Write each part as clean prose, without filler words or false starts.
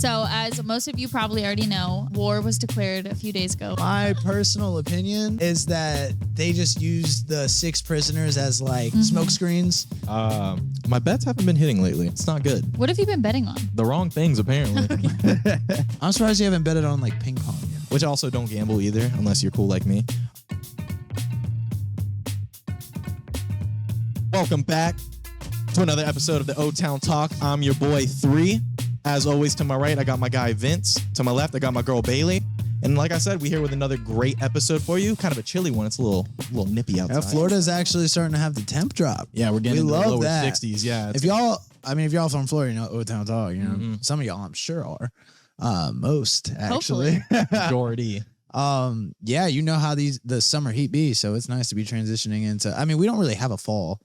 So, as most of you probably already know, war was declared a few days ago. My personal opinion is that they just used the 6 prisoners as like smoke screens. My bets haven't been hitting lately. It's not good. What have you been betting on? The wrong things, apparently. I'm surprised you haven't betted on like ping pong yet. Which also don't gamble either, unless you're cool like me. Welcome back to another episode of the Otown Talk. I'm your boy Thre. As always, to my right, I got my guy Vince. To my left, I got my girl Bailey. And like I said, we're here with another great episode for you. Kind of a chilly one. It's a little nippy outside. Yeah, Florida's actually starting to have the temp drop. Yeah, we're getting into the lower that. 60s. Yeah. If y'all from Florida, you know Otown Talk. You know, some of y'all I'm sure are. Most actually. Majority. Yeah, you know how the summer heat be, so it's nice to be transitioning into. I mean, we don't really have a fall.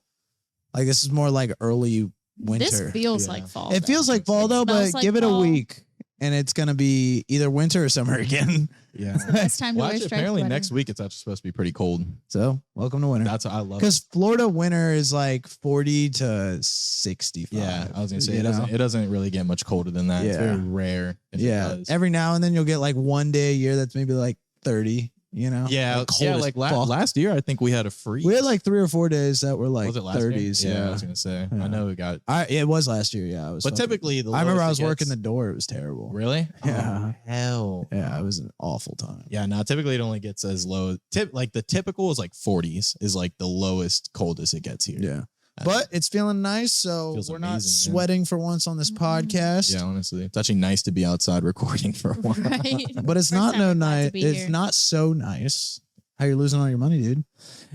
Like this is more like early winter. This feels like fall. It feels like fall though, but like give it fall. a week and it's gonna be either winter or summer again. Yeah. It's the best time to wear Actually, striped apparently sweater. next week it's actually supposed to be pretty cold. So welcome to winter. That's what I love. Because Florida winter is like 40 to 65. Yeah, I was gonna say you know? it doesn't really get much colder than that. It's Yeah. very rare. If it does. Every now and then you'll get like one day a year that's maybe like 30. You know, Yeah, cold yeah. as Like fuck. last year, I think we had a freeze. We had like 3 or 4 days that were like was it last 30s. year? Yeah, I was gonna say. Yeah. I know we got. It was last year. Yeah, But typically, I remember I was lowest it working the gets- door. It was terrible. Really? Yeah. Oh, hell. Yeah, it was an awful time. Yeah. No. Typically, it only gets as low. Like the typical is like 40s is like the lowest, coldest it gets here. Yeah. But it's feeling nice, so Feels we're not amazing, man. sweating for once on this podcast. Yeah. Honestly, it's actually nice to be outside recording for a while. Right. But it's First not time no we're glad to nice. be It's here. not so nice. How you're losing all your money, dude?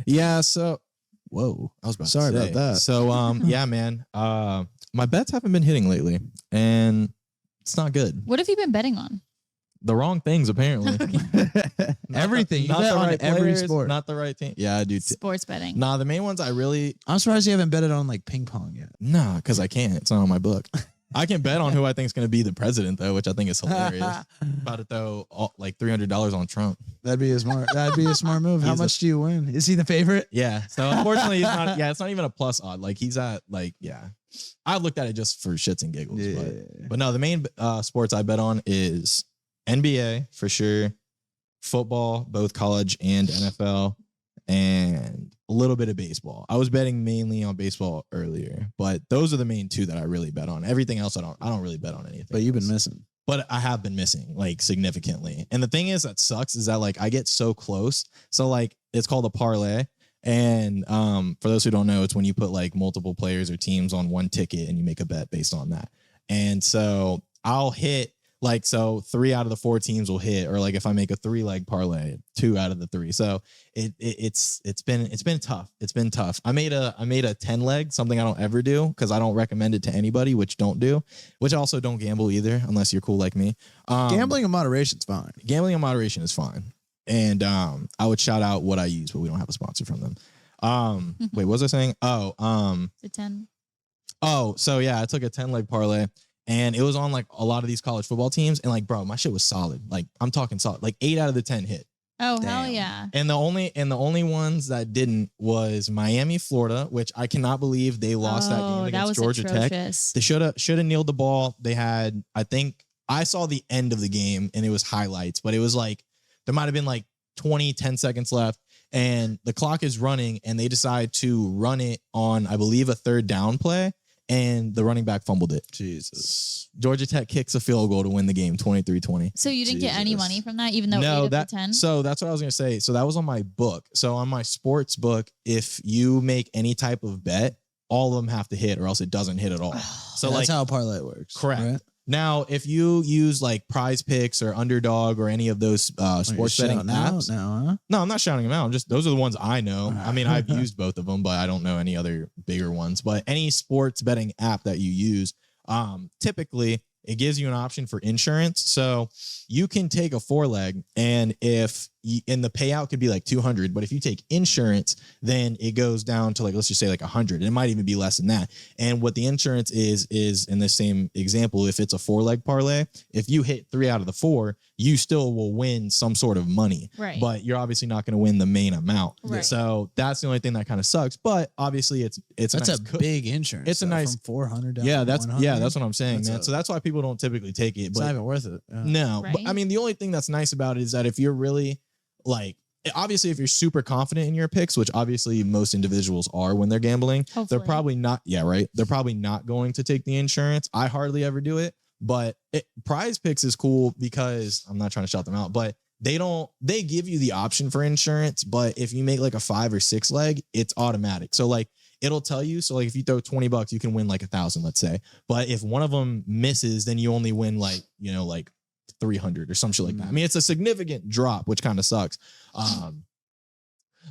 Yeah. So. Whoa. I was about Sorry to say. about that. So yeah, man. My bets haven't been hitting lately, and it's not good. What have you been betting on? The wrong things, apparently. Everything. You Not bet the on right every players, sport. Not the right team. Yeah, I do. Sports betting. Nah, the main ones I really I'm surprised you haven't betted on like ping pong yet. because I can't. It's not on my book. I can bet on who I think is going to be the president, though, which I think is hilarious. About to throw like $300 on Trump. That'd be a smart move. How He's much do you win? Is he the favorite? Yeah. So unfortunately, he's not. Yeah, it's not even a plus odd. Like he's at like I looked at it just for shits and giggles. But no, the main sports I bet on is NBA for sure, football, both college and NFL, and a little bit of baseball. I was betting mainly on baseball earlier, but those are the main 2 that I really bet on. Everything else I don't really bet on anything. But you've been else. missing. But I have been missing like significantly. And the thing is that sucks is that like I get so close. So like it's called a parlay. And for those who don't know, it's when you put like multiple players or teams on one ticket and you make a bet based on that. And so I'll hit like, so 3 out of the 4 teams will hit, or like if I make a 3-leg parlay, 2 out of the 3. So it's been tough. It's been tough. I made a 10-leg, something I don't ever do because I don't recommend it to anybody, which also don't gamble either, unless you're cool like me. Gambling in moderation is fine. Gambling in moderation is fine. And I would shout out what I use, but we don't have a sponsor from them. Wait, what was I saying? The 10. Oh, so yeah, I took a 10-leg parlay. And it was on like a lot of these college football teams. And like, bro, my shit was solid. Like I'm talking solid. Like 8 out of the 10 hit. Oh, Damn. hell yeah. And the only ones that didn't was Miami, Florida, which I cannot believe they lost that game that against was Georgia Tech. atrocious. They should have kneeled the ball. They had, I think I saw the end of the game and it was highlights, but it was like there might have been like 10 seconds left. And the clock is running and they decide to run it on, I believe, a 3rd down play. And the running back fumbled it. Jesus. Georgia Tech kicks a field goal to win the game, 23-20. So you didn't get any Jesus. money from that, even though 8 No, of the 10? so that's what I was going to say. So that was on my book. So on my sports book, if you make any type of bet, all of them have to hit or else it doesn't hit at all. So That's like, how a parlay works. correct. right? Now, if you use like Prize Picks or Underdog or any of those sports betting apps, now, no, I'm not shouting them out. Those are the ones I know. I mean, I've used both of them, but I don't know any other bigger ones. But any sports betting app that you use, typically it gives you an option for insurance. So you can take a 4-leg, and if and the payout could be like 200, but if you take insurance, then it goes down to like, let's just say like 100. It might even be less than that. And what the insurance is in the same example, if it's a 4-leg parlay, if you hit 3 out of the 4, you still will win some sort of money, Right. but you're obviously not going to win the main amount. Right. So that's the only thing that kind of sucks. But obviously that's That's nice a big insurance. It's a though, nice from 400 down yeah, to that's 100. that's what I'm saying, man. So that's why people don't typically take it. It's But not even worth it. Yeah. no, but I Right. mean, the only thing that's nice about it is that if you're really like, obviously, if you're super confident in your picks, which obviously most individuals are when they're gambling, Hopefully. they're probably not. Yeah, right. They're probably not going to take the insurance. I hardly ever do it, but Prize Picks is cool because I'm not trying to shout them out, but they give you the option for insurance, but if you make like a 5 or 6 leg, it's automatic. So like it'll tell you. So like if you throw $20, you can win like 1,000, let's say. But if one of them misses, then you only win like, like 300 or some shit like that. I mean, it's a significant drop, which kind of sucks.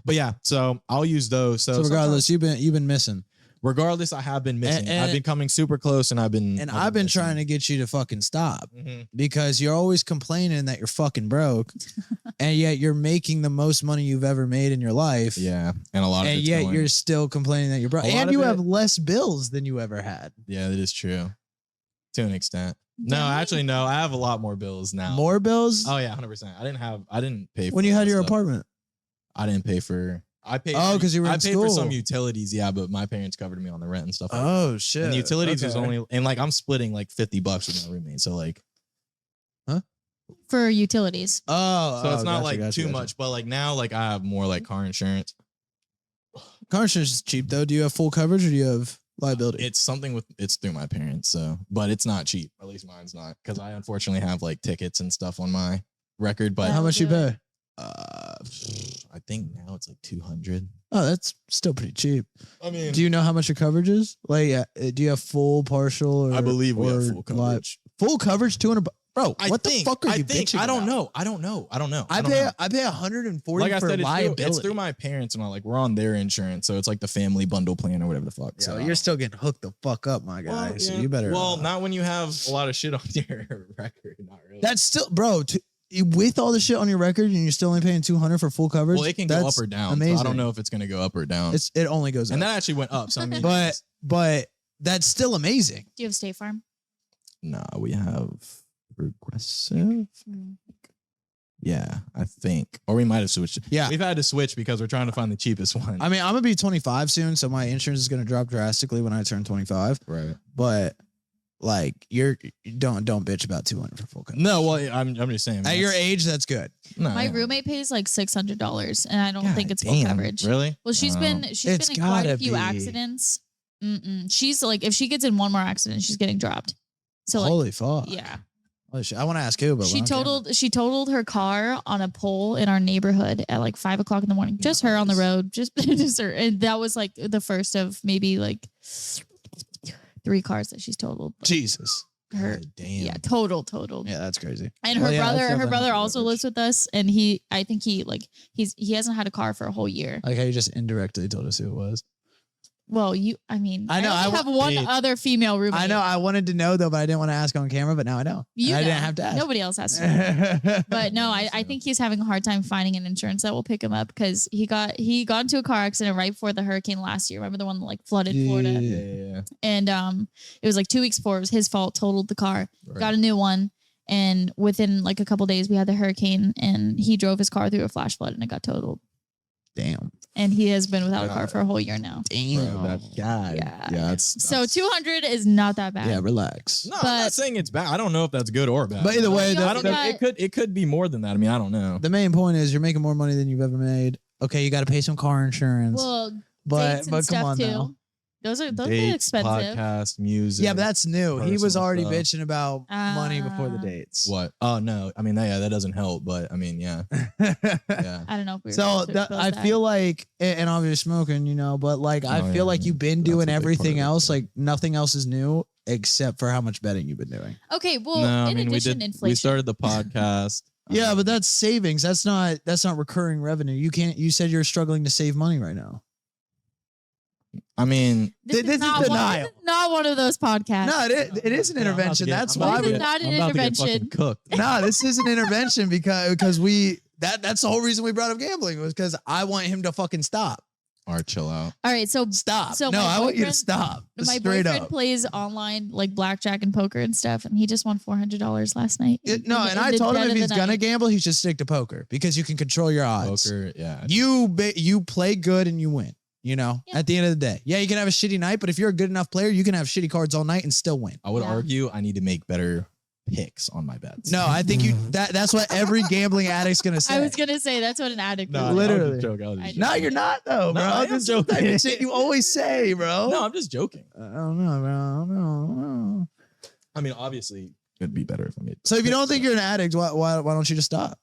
But yeah, so I'll use those. So regardless, you've been missing. Regardless, I have been missing. And- I've been coming super close, and I've been trying to get you to fucking stop Mhm. because you're always complaining that you're fucking broke, and yet you're making the most money you've ever made in your life. Yeah, and a lot of And it's yet going- you're still complaining that you're broke, A lot and of you it- have less bills than you ever had. Yeah, that is true to an extent. No, Dang. actually, no. I have a lot more bills now. More bills Oh yeah, 100%. I didn't pay for when you had that your stuff. apartment. I didn't pay for. I paid. Oh, 'cause you were I in paid for some school. utilities. Yeah, but my parents covered me on the rent and stuff. Like that. Oh shit! And the utilities was Okay. only, and like I'm splitting like $50 with my roommate. So like, For utilities. Oh, so it's not gotcha, like gotcha, too gotcha. much. But like now, like I have more like car insurance. Car insurance is cheap though. Do you have full coverage or do you have liability? It's something it's through my parents. So, but it's not cheap. At least mine's not, because I unfortunately have like tickets and stuff on my record. But How much you do pay? I think now it's like 200. Oh, that's still pretty cheap. I mean, Do you know how much your coverage is? Like, do you have full, partial, or I believe we have or full coverage. Full coverage, 200. Bro, I what think, the fuck are you think, bitching I don't about? know. I don't know. I don't know. I don't pay know. I pay 140 Like I for said, liability. it's through my parents, and we're on their insurance, so it's like the family bundle plan or whatever the fuck. So So you're still getting hooked the fuck up, my guy. Well, So yeah. you better. Well, not when you have a lot of shit on your record. Not really. That's still, bro. With all the shit on your record, and you're still only paying 200 for full coverage. Well, it can go up that's or down. Amazing. So I don't know if it's gonna go up or down. It only goes And up. that actually went up. So I mean, but that's still amazing. Do you have State Farm? no, we have Progressive. Mm. Yeah, I think, or we might have switched. Yeah. We've had to switch because we're trying to find the cheapest one. I mean, I'm gonna be 25 soon, so my insurance is gonna drop drastically when I turn 25. right. But like, don't bitch about 200 for full coverage. No, well, I'm just saying. At your that's- age, that's good. no, My yeah. roommate pays like $600, and I don't God think it's full damn, coverage. Really? Well, she's Oh. been It's in quite a gotta few be. accidents. She's like, if she gets in one more accident, she's getting dropped. So like, Holy fuck. yeah, Holy shit. I want to ask who, but she we're on camera. totaled her car on a pole in our neighborhood at like 5 o'clock in the morning. Just her on the road, just her, and that was like the first of maybe like 3 cars that she's totaled. Jesus. Her, God damn. yeah, totaled. Yeah, that's crazy. And Well, her yeah, that's brother, definitely full also coverage. lives with us, and I think he hasn't had a car for a whole year. Like how you just indirectly told us who it was. Well, I know. I I have one Dude. other female roommate. I know. I wanted to know though, but I didn't want to ask on camera. But now I know. You I know. didn't have to ask. Nobody else has to. But no, I So- think he's having a hard time finding an insurance that will pick him up because he got into a car accident right before the hurricane last year. Remember the one that like flooded Florida? Yeah. And it was like 2 weeks before. It was his fault. Totaled the car. Right. Got a new one. And within like a couple days, we had the hurricane, and he drove his car through a flash flood, and it got totaled. Damn. And he has been without a car for a whole year now. Damn. Bro, that God. Yeah. Yeah. That's So 200 is not that bad. Yeah, relax. No, I'm But- not saying it's bad. I don't know if that's good or bad. But either way, You the, also I don't got- know. It could be more than that. I mean, I don't know. the main point is you're making more money than you've ever made. Okay, you got to pay some car insurance. Well, but dates and come stuff on too. now. Those are Dates, expensive. podcast, music. Yeah, but that's new. He was personal already stuff. bitching about money before the Ah. dates. what? Oh no. I mean, that doesn't help. But I mean, yeah, yeah. I don't know if we were So supposed to that, expose I that. feel like, and obviously smoking, but like I Oh, feel yeah, like you've been that's a doing big part everything of it, else. too. Like nothing else is new except for how much betting you've been doing. Okay, well, No, I in mean, addition, we inflation. started the podcast. Yeah, but that's savings. That's not recurring revenue. You said you're struggling to save money right now. I mean, This is not denial. This is not one of those podcasts. No, it is an yeah, I'm about intervention. to get- That's I'm about why to This we. is not an I'm about to get intervention. fucking cooked. No, this is an intervention because That's the whole reason we brought up gambling was because I want him to fucking stop. Or chill out. All right, so Stop. So no, my I want you to boyfriend- stop. my Straight boyfriend up. plays online like blackjack and poker and stuff, and he just won $400 last night. No, and I told him if he's gonna gamble, he should stick to poker because you can control your odds. Poker, yeah. You play good and you win. You know, Yeah. at the end of the day, yeah, you can have a shitty night, but if you're a good enough player, you can have shitty cards all night and still win. I would Yeah. argue I need to make better picks on my bets. No, I think that's what every gambling addict's gonna say. I was gonna say that's what an addict No, would Literally. I was just joking. I was just I joking. No, you're not though, No, bro. I am This is the type of shit you always say, bro. No, I'm just joking. I don't know, bro. I don't know. I mean, obviously, it'd be better if I made. So if you don't think you're an addict, why don't you just stop?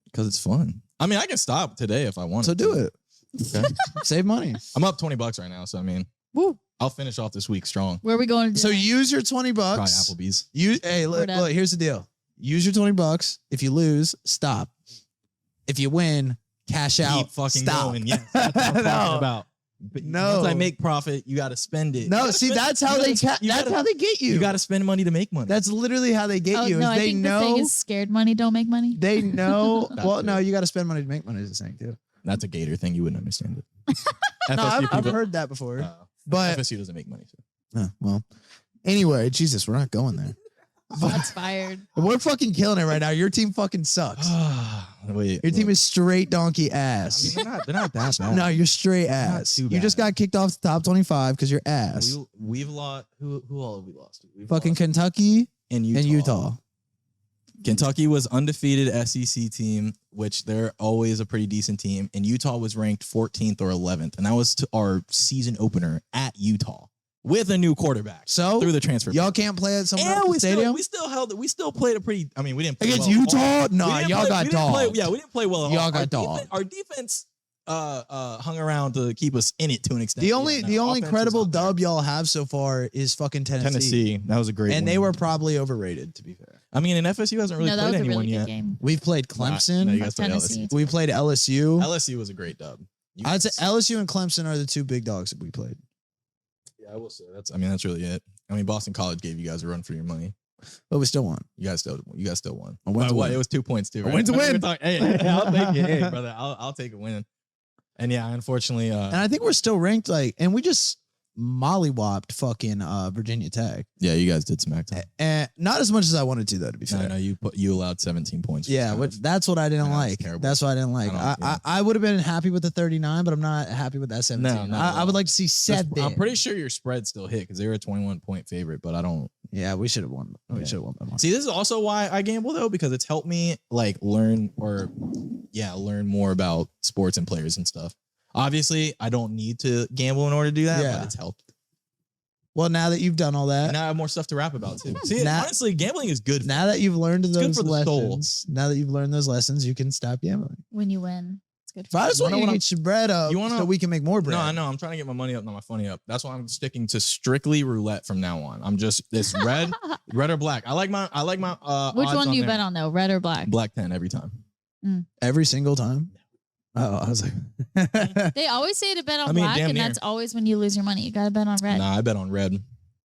Because it's fun. I mean, I can stop today if I want. So do it. Okay. Save money. I'm up $20 right now, so I mean, Woo. I'll finish off this week strong. Where are we going to So tonight? use your $20. Try Applebee's. Hey, look, Word up. look, here's the deal. Use your $20. If you lose, stop. If you win, cash out. Keep fucking stop. going. Yes, that's what I'm No. talking about. But No. once I make profit, you got to spend it. You No, gotta see, spend- that's how you they gotta- you that's gotta- how they get you. You got to spend money to make money. That's literally how they get Oh, you. no, Is I they think know the thing is scared money don't make money. they know. That's Well, no, it. you got to spend money to make money. Is the saying too. That's a Gator thing. You wouldn't understand it. No, I've people- heard that before. but But FSU doesn't make money. So. well, anyway, Jesus, we're not going there. That's fired. We're fucking killing it right now. Your team fucking sucks. Wait, Your team look. is straight donkey I ass. mean, they're not that bad. No, you're straight Not ass. too You just bad. got kicked off the top 25 because you're ass. We've lost. Who all have we lost? We've Fucking lost Kentucky in and Utah. Kentucky was undefeated SEC team, which they're always a pretty decent team. And Utah was ranked 14th or 11th. And that was to our season opener at Utah with a new quarterback So through the transfer. y'all can't play at someone and else's stadium we still held it. We still played a pretty. I mean, we didn't play against well at Utah. all. Nah, We didn't y'all play- got we didn't play- dogged. Yeah, we didn't play well at all. Y'all got Our dogged. Our defense hung around to keep us in it to an extent. The only Yeah, no, the only offense was credible out there. dub y'all have so far is fucking Tennessee. Tennessee. That was a great And win. they were probably overrated, to be fair. I mean, and FSU hasn't really No, that played was a anyone really good yet. game. We've played Clemson. No, you guys played Tennessee. LSU. We played LSU. LSU was a great dub. You I'd say guys- LSU and Clemson are the two big dogs that we played. Yeah, I will say that's really it. I mean, Boston College gave you guys a run for your money. But we still won. You guys still won. A win's a By what? win. It was 2 points too. A Right? win's a We're win. talking- hey, I'll take it. Hey, brother, I'll take a win. And yeah, unfortunately, And I think we're still ranked and we just mollywopped fucking Virginia Tech. yeah, you guys did smack them. And not as much as I wanted to, though, to be fair. No, you allowed 17 points. Yeah, that's what I didn't Yeah, like. it's terrible. That's what I didn't like. I don't- yeah. I would have been happy with the 39, but I'm not happy with that 17. No, I would like to see 7. I'm pretty sure your spread still hit because they were a 21-point favorite, but I don't. Yeah, we should have won. We Yeah. should have won by more. See, this is also why I gamble though, because it's helped me learn more about sports and players and stuff. Obviously, I don't need to gamble in order to do that, Yeah. but it's helped. Well, now that you've done all that, And now I have more stuff to rap about too. See, Now- honestly, gambling is good. now that you've learned good those for the soul. lessons, you can stop gambling. When you win, it's good. But I just want you to get your bread up so we can make more bread. No, I know. I'm trying to get my money up, not my funny up. That's why I'm sticking to strictly roulette from now on. I'm just this red or black. I like my Which odds one do you there. bet on though? Red or black? Black 10 every time. Every single time. Oh, I was like, They always say to bet on I mean, black, damn and near. that's always when you lose your money. You gotta bet on red. Nah, I bet on red.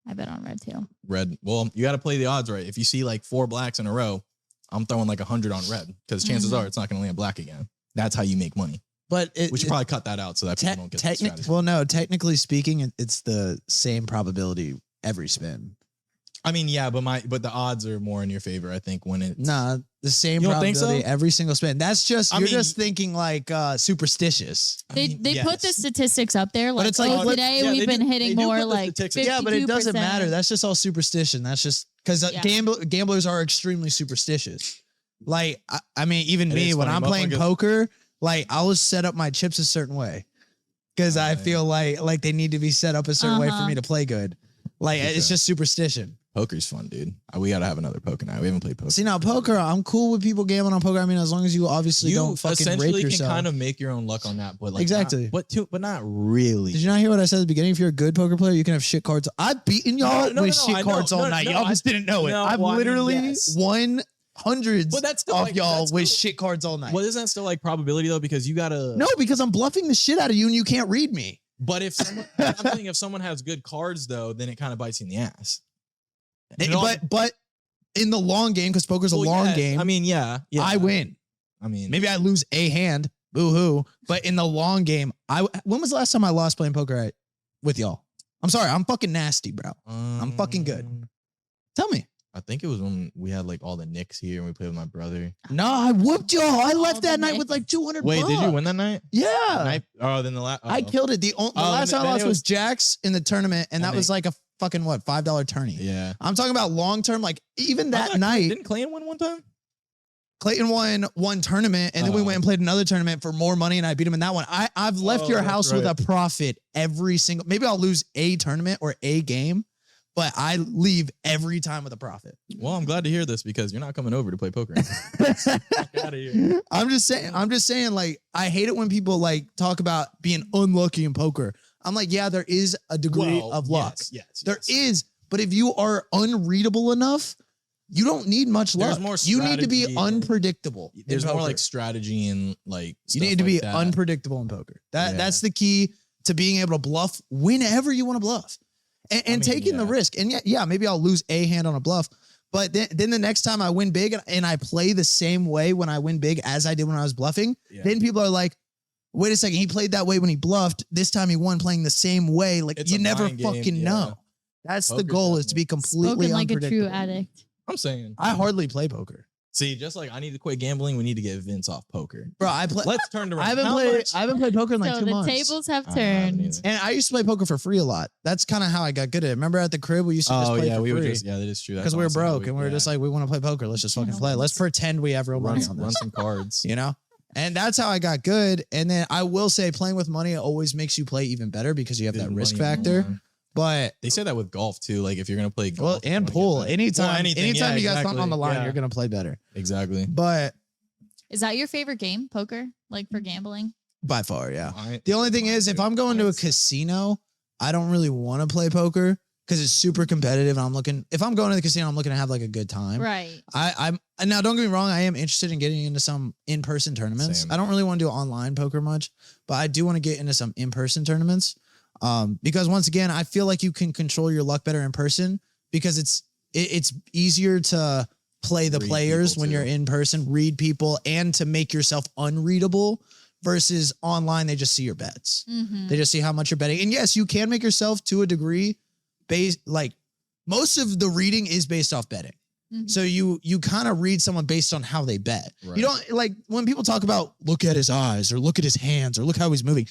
I bet on red too. Red. Well, you got to play the odds right. If you see 4 blacks in a row, I'm throwing 100 on red because chances Mhm. are it's not going to land black again. That's how you make money. but We should probably cut that out so that people don't get the strategy. well, no, technically speaking, it's the same probability every spin. I mean, yeah, but the odds are more in your favor, I think, when it's Nah, the same You don't think probability so? every single spin. That's just I you're mean- just thinking superstitious. They put the yes. statistics up there. Like, it's like, today yeah, we've they been do- hitting they do more put the like statistics. 52%. Yeah, but it doesn't matter. That's just all superstition. That's just because Yeah. gamblers are extremely superstitious. I mean, even It me is when funny. I'm playing Motherfuckers- poker, I will set up my chips a certain way because I yeah. feel like they need to be set up a certain way for Uh-huh. me to play good. It's sure. just superstition. Poker's fun, dude. We got to have another poker night. We haven't played poker. See now, poker, I'm cool with people gambling on poker. I mean, as long as you obviously you don't fucking essentially rape can yourself. kind of make your own luck on that, but Exactly. but not really. Did you not hear what I said at the beginning? If you're a good poker player, you can have shit cards. I've beaten y'all No, with I shit know. cards all No, night. no, Y'all I- just didn't know it. no, I've well, I mean, literally yes. won hundreds But that's still of y'all that's with still- shit cards all night. Well, isn't that still probability though? Because you gotta. No, because I'm bluffing the shit out of you and you can't read me. But if someone, I'm saying if someone has good cards though, then it kind of bites you in the ass. And it all- But in the long game, because poker's a Well, long yes. game, I mean, yeah. I win. I mean, Maybe I lose a hand. Boo hoo. But in the long game, when was the last time I lost playing poker with y'all? I'm sorry. I'm fucking nasty, bro. I'm fucking good. Tell me. I think it was when we had like all the Knicks here and we played with my brother. No, I whooped y'all. I All left the that night Knicks. with like 200 Wait, bucks. did you win that night? Yeah. Then the last. I killed it. The last time I then lost it was Jax in the tournament, and that And was like a fucking what, $5 tourney. Yeah. I'm talking about long term. Like even I that thought night, Didn't Clayton win one time? Clayton won one tournament, and then we Oh. went and played another tournament for more money, and I beat him in that one. I've left your that's house with right. a profit every single. Maybe I'll lose a tournament or a game, but I leave every time with a profit. Well, I'm glad to hear this because you're not coming over to play poker. Get out of here. I'm just saying, like, I hate it when people like talk about being unlucky in poker. I'm like, yeah, there is a degree of luck. Yes. There is, but if you are unreadable enough, you don't need much There's luck. more You need to be strategy. unpredictable. in There's more poker. like strategy and like. You stuff need to like be that. unpredictable in poker. Yeah. That's the key to being able to bluff whenever you want to bluff, and I mean, taking the yeah. risk. And yeah, maybe I'll lose a hand on a bluff, but then the next time I win big and I play the same way when I win big as I did when I was bluffing, Yeah. then people are like, wait a second, he played that way when he bluffed. This time he won playing the same way. Like It's you a never mind game, fucking yeah. know. That's the Poker's goal, is to be completely Spoken like a unpredictable. true addict. I'm saying. I hardly play poker, See, just like I need to quit gambling, we need to get Vince off poker. bro. I play. Let's turn it around. I haven't How played. much- I haven't played poker in like So 2 the months. tables have I haven't turned. either. And I used to play poker for free a lot. That's kind of how I got good at it. Remember at the crib, we used to just Oh play yeah, for we were free just that is true. That's because we were honestly how broke and we were just like, we want to play poker. Let's just fucking Yeah. play. Let's pretend we have real money run, on run this. some cards. You know? And that's how I got good. And then I will say playing with money always makes you play even better because you have that Good risk money on the factor. line. But They say that with golf too. Like if you're gonna play golf, well, you and wanna get pool. that. Anytime, Well, anything, anytime yeah, you got something exactly. on the line, Yeah. you're gonna play better. Exactly. But Is that your favorite game, poker? Like for gambling? by far, yeah. I- The only thing is, if I'm going to a casino, I don't really want to play poker because it's super competitive. And if I'm going to the casino, I'm looking to have like a good time. Right. I'm now, don't get me wrong, I am interested in getting into some in-person tournaments. Same. I don't really want to do online poker much, but I do want to get into some in-person tournaments. Because once again, I feel like you can control your luck better in person because it's easier to play the Read players people when too. you're in person, read people, and to make yourself unreadable versus online. They just see your bets. Mm-hmm. They just see how much you're betting. And yes, you can make yourself to a degree based, like most of the reading is based off betting. Mhm. So you kind of read someone based on how they bet. Right. You don't like when people talk about look at his eyes or look at his hands or look how he's moving.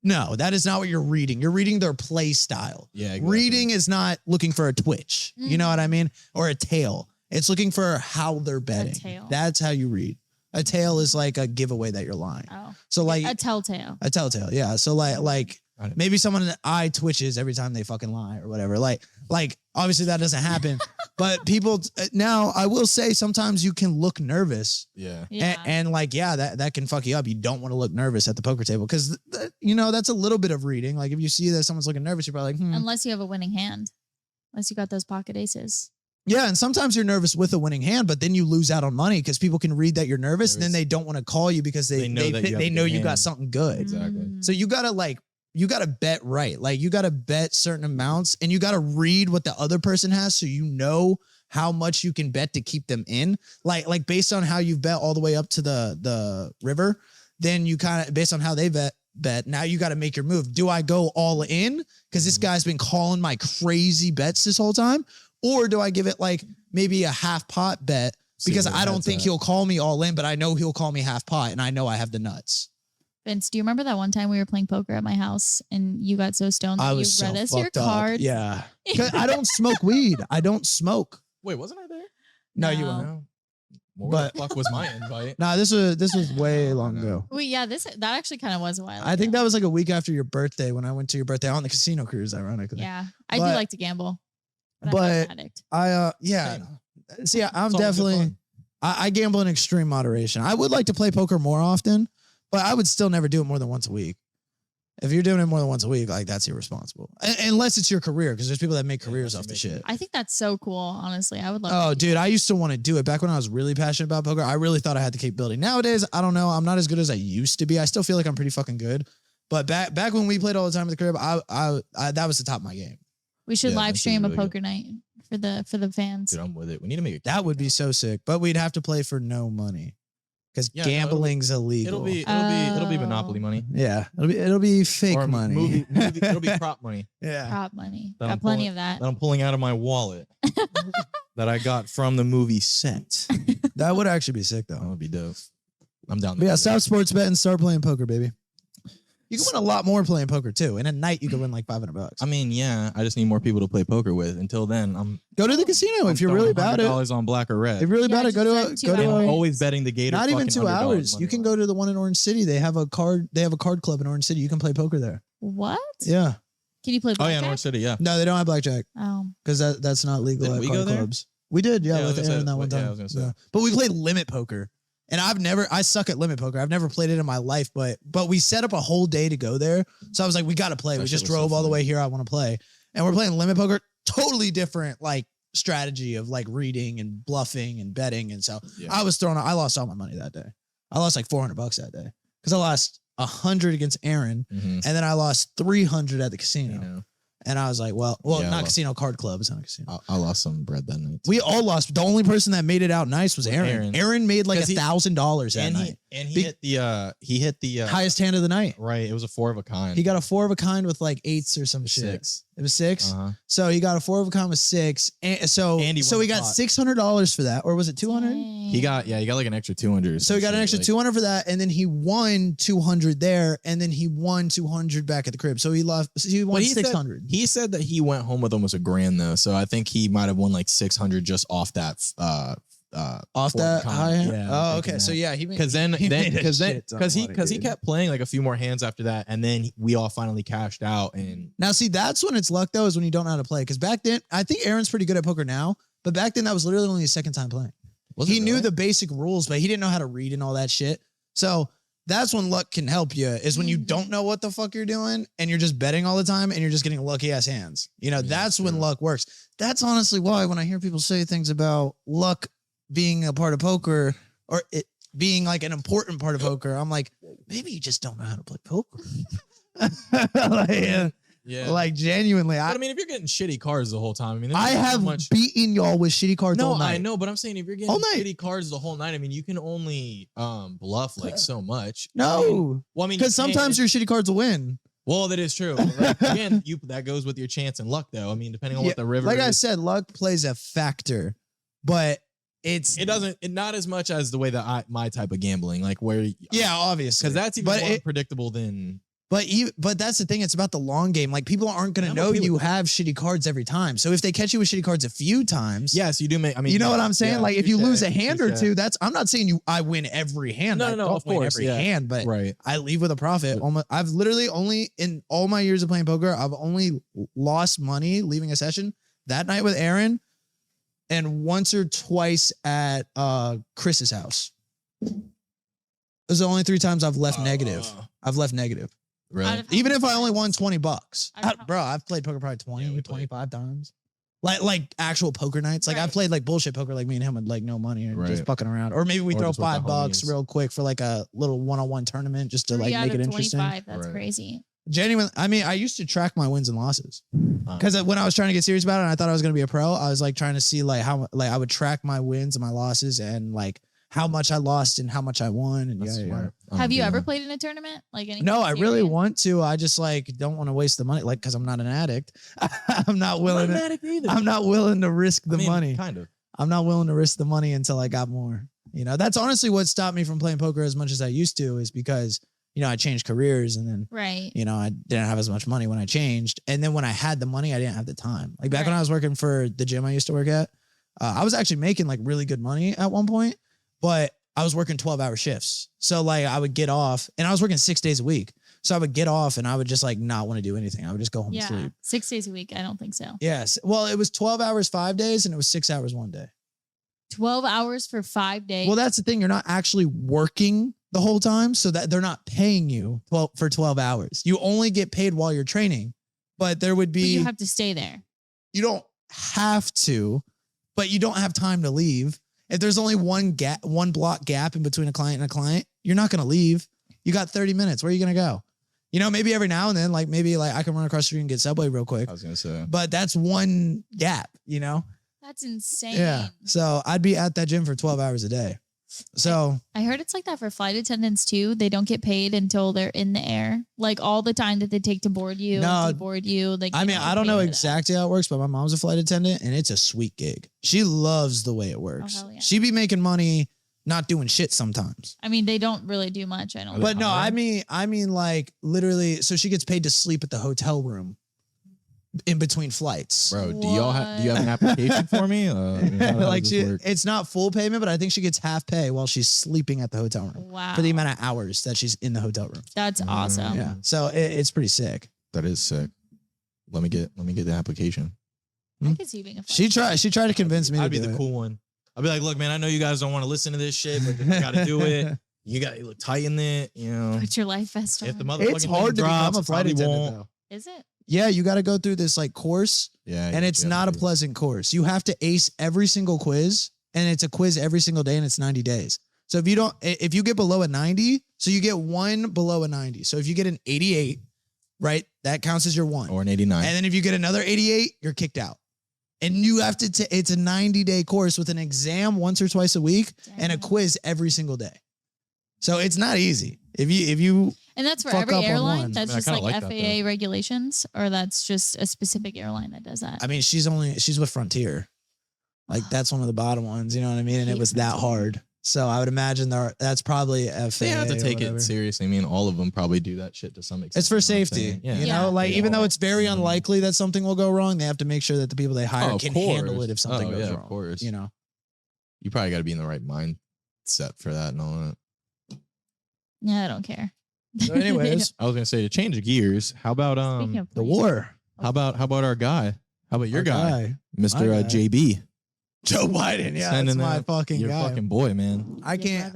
No, that is not what you're reading. You're reading their play style. Yeah, exactly. Reading is not looking for a twitch. You know what I mean? Or a tail. It's looking for how they're betting. tail. That's how you read. A tail is like a giveaway that you're lying. Oh, So like a telltale. a telltale, yeah. So like I don't- maybe someone's eye twitches every time they fucking lie or whatever. Like obviously that doesn't happen. But people now, I will say sometimes you can look nervous, Yeah. Yeah. and like that can fuck you up. You don't want to look nervous at the poker table because that's a little bit of reading. Like if you see that someone's looking nervous, you're probably like, Unless you have a winning hand. Unless you got those pocket aces. yeah. And sometimes you're nervous with a winning hand, but then you lose out on money because people can read that you're nervous, and then Nervous. they don't want to call you because they They know know that you have they a know good you got hand. something good. Exactly. Mm. So you gotta bet right. Like you gotta bet certain amounts and you gotta read what the other person has so you know how much you can bet to keep them in. Like based on how you've bet all the way up to the river, then you kind of based on how they bet, now you gotta make your move. Do I go all in? Because this guy's been calling my crazy bets this whole time, or do I give it like maybe a half pot bet See because where I don't that's think at. he'll call me all in, but I know he'll call me half pot and I know I have the nuts. Vince, do you remember that one time we were playing poker at my house and you got so stoned that I you was read so us your fucked up. cards? Yeah. 'Cause I don't smoke weed. I don't smoke. Wait, wasn't I there? No, you No. weren't. No. Well, where But- the fuck was my invite? Nah, this was way long ago. Wait, yeah, that actually kind of was a while ago. I think that was like a week after your birthday when I went to your birthday on the casino cruise, ironically. Yeah, I do But- like to gamble. I'm not but- an addict. Yeah. Same. See, I'm It's all good definitely fun. I gamble in extreme moderation. I would like to play poker more often, but I would still never do it more than once a week. If you're doing it more than once a week, like that's irresponsible. Unless it's your career, because there's people that make careers off the shit. I think that's so cool. Honestly, I would love. Oh, to do dude, I used to want to do it back when I was really passionate about poker. I really thought I had the capability. Nowadays, I don't know. I'm not as good as I used to be. I still feel like I'm pretty fucking good. But back when we played all the time at the crib, I that was the top of my game. We should Yeah, live that stream seems a really good. poker night for the fans. Dude, I'm with it. We need to make it. That would be so sick. But we'd have to play for no money. because Yeah, no, gambling's illegal. It'll be Monopoly money. Yeah, it'll be fake Or money. it'll be prop money Yeah. Prop money. That Got I'm plenty pulling- of that. that I'm pulling out of my wallet that I got from the movie set. That would actually be sick That though. would be dope. I'm down. But yeah, stop sports betting, start playing poker, baby. You can win a lot more playing poker too. In a night, you can win like $500. I mean, yeah, I just need more people to play poker with. Until then, I'm Go to the casino if you're really about it. $100 on black or red. If you're really Yeah, about it, go just to spend 2 And a I'm hours. always betting the Gator. not even fucking 2 $100 hours. You money can line. go to the one in Orange City. They have a card club in Orange City. You can play poker there. What? Yeah. Can you play Oh blackjack? yeah, in Orange City. Yeah. No, they don't have blackjack Oh. because that's not legal Didn't at we card go there? clubs. We did, yeah, Yeah, I was with gonna Aaron say- that one yeah, I time. was gonna say. Yeah. But we played limit poker. And I suck at limit poker. I've never played it in my life, but we set up a whole day to go there. So I was like, we got to play. That We shit just was so drove all the fun. way here. I want to play. And we're playing limit poker. Totally different like strategy of like reading and bluffing and betting. And so Yeah. I lost all my money that day. I lost like $400 that day because I lost 100 against Aaron. Mhm. And then I lost 300 at the casino. You know, And I was like, well, Yeah, I not lost- casino, card club. It's not a casino. I lost some bread that night. We all lost. The only person that made it out nice was Aaron. Aaron. Aaron made like 'Cause he- $1,000 that and night. he Be- hit the Highest hand of the night. right. It was a 4 of a kind. He got a 4 of a kind with like 8s or some shit. 6. It was 6. Uh-huh. So he got a 4 of a kind with 6. And so And he so won he the got pot. $600 for that, or was it 200? He got like an extra 200. or So he got some an extra shit, 200 for that, and then he won 200 there, and then he won 200 back at the crib. So he won But he said- 600. He said that he went home with almost $1,000 though, so I think he might have won like 600 just off that. Off four that of a kind. high hand. Yeah, Oh, I'm okay. thinking So that. yeah, he made Because then he made a because shit ton of money, he dude. kept playing like a few more hands after that, and then we all finally cashed out. And Now, see, that's when it's luck, though, is when you don't know how to play. Because back then, I think Aaron's pretty good at poker now, but back then, that was literally only his second time playing. He knew the basic rules, but he didn't know how to read and all that shit. So that's when luck can help you, is when you don't know what the fuck you're doing and you're just betting all the time and you're just getting lucky ass hands. You know, Yeah, that's when true. luck works. That's honestly why when I hear people say things about luck being a part of poker or it being like an important part of poker, I'm like, maybe you just don't know how to play poker. Like genuinely, But I mean, if you're getting shitty cards the whole time, I mean, there's I not have much. beaten y'all with shitty cards No, all night. I know, but I'm saying if you're getting All night. shitty cards the whole night, I mean, you can only bluff like so much. No, Well, I mean, because sometimes your shitty cards will win. well, that is true. Like, again, that goes with your chance and luck, though. I mean, depending on Yeah, what the river. Like I is, said, luck plays a factor, but it doesn't. Not as much as the way that my type of gambling, like where. Yeah, obviously, Because that's even but more it- unpredictable than. But that's the thing. It's about the long game. Like people aren't gonna I'm know okay with you that. have shitty cards every time. So if they catch you with shitty cards a few times, Yes, you do make. I mean, you know what yeah, I'm saying? yeah, Like if you touche, lose a hand or touche. two, I'm not saying I win every hand. No, I no, no, don't of win course, every yeah. hand, but Right. I leave with a profit. I've literally only in all my years of playing poker, I've only lost money leaving a session that night with Aaron, and once or twice at Chris's house. Those are the only 3 times I've left negative. I've left negative. Really? Out of- Even if I only won $20. Out of- Bro, I've played poker probably 20, Yeah, we 25 times. Like actual poker nights. Like I've Right. played like bullshit poker like me and him with like no money and just Right. fucking around. Or maybe we Or throw just with the $5 homies. real quick for like a little one-on-one tournament just to 3 like out make of it interesting. 25. That's Right. crazy. Genuine. I mean, I used to track my wins and losses because when I was trying to get serious about it and I thought I was going to be a pro, I was like trying to see like how like I would track my wins and my losses and like how much I lost and how much I won. And That's yeah, yeah. smart. Have you ever Yeah. played in a tournament? Like anything No, I really serious? want to. I just like don't want to waste the money, like because I'm not an addict. I'm not willing. I'm not To, an addict either. I'm not willing to risk the I mean, money. Kind of. I'm not willing to risk the money until I got more. You know, that's honestly what stopped me from playing poker as much as I used to, is because I changed careers and then Right. I didn't have as much money when I changed, and then when I had the money, I didn't have the time. Like back when Right. I was working for the gym I used to work at, I was actually making like really good money at one point, but I was working 12-hour shifts. So like I would get off, and I was working 6 days a week. So I would get off and I would just like not want to do anything. I would just go home and Yeah. sleep. 6 days a week. I don't think so. Yes. Well, it was 12 hours 5 days and it was 6 hours one day. 12 hours for 5 days. Well, that's the thing. You're not actually working the whole time, so that they're not paying you for 12 hours. You only get paid while you're training, but there would But be, you have to stay there. you don't have to, but you don't have time to leave. If there's only one block gap in between a client and a client, you're not going to leave. You got 30 minutes. Where are you going to go? Maybe every now and then, like maybe like I can run across the street and get Subway real quick, I was gonna say. but that's one gap, That's insane. Yeah. So I'd be at that gym for 12 hours a day. So I heard it's like that for flight attendants too. They don't get paid until they're in the air. Like all the time that they take to board you, board you. Like I mean, I don't know exactly how it works, but my mom's a flight attendant and it's a sweet gig. She loves the way it works. Oh, hell yeah. She be making money not doing shit sometimes. I mean, they don't really do much. I don't. But no, I mean like literally. So she gets paid to sleep at the hotel room in between flights. Bro, do you have an application for me? Like it's not full payment, but I think she gets half pay while she's sleeping at the hotel room. Wow. For the amount of hours that she's in the hotel room. That's awesome. Yeah. So it's pretty sick. That is sick. Let me get the application. I could see you being a She tried to convince me. I'd be the cool one. I'd be like, look, man, I know you guys don't want to listen to this shit, but you got to do it. You got to tighten it. You know, Put your life vest on. If the motherfucking it's hard to become a flight attendant, though. Is it? Yeah, you got to go through this like course. Yeah, and it's not a pleasant course. You have to ace every single quiz, and it's a quiz every single day, and it's 90 days. So if you get below a 90, so you get one below a 90. So if you get an 88, right, that counts as your one. Or an 89. And then if you get another 88, you're kicked out. And you have to, it's a 90-day course with an exam once or twice a week and a quiz every single day. So it's not easy. If you and that's for fuck every up on airline. one. That's just like FAA regulations, or that's just a specific airline that does that. I mean, she's with Frontier. Like that's one of the bottom ones, you know what I mean? And it was that hard. So I would imagine that's probably FAA. They have to take it seriously. I mean, all of them probably do that shit to some extent. It's for safety. You know, like even though it's very unlikely that something will go wrong, they have to make sure that the people they hire can handle it if something goes wrong. Of course. You know, you probably got to be in the right mindset for that and all that. Yeah, I don't care. So anyways, I was gonna say to change gears. How about the war? How about our guy? How about your guy, Mr. JB? Joe Biden, yeah, that's my fucking your guy. Fucking boy, man. I can't.